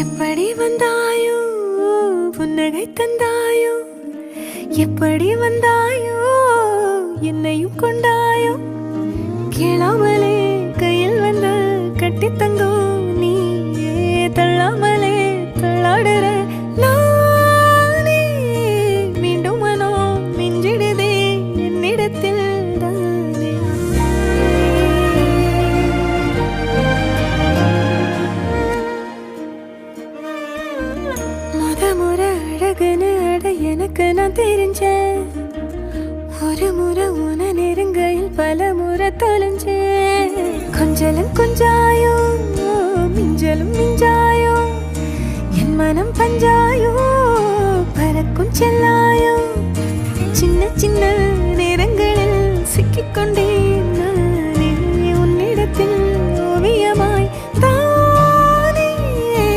எப்படி வந்தாயோ புன்னகை தந்தாயோ எப்படி வந்தாயோ என்னையும் கொண்டாயோ கேளாமலே கையில் வந்து கட்டி தங்கோ நீ தள்ளாமலே தள்ளாடுற நானே மீண்டும் மனோ மிஞ்சிடுதே என்னிடத்தில் தானே முறை அழகுன்னு அட எனக்கு நான் தெரிஞ்சேன் ஒரு முறை உன நெருங்கையில் பல முறை தொலைஞ்சேன் கொஞ்சலும் கொஞ்சாயோ மிஞ்சலும் மிஞ்சாயோ என் மனம் பஞ்சாயோ பறக்கும் செல்லாயோ சின்ன சின்ன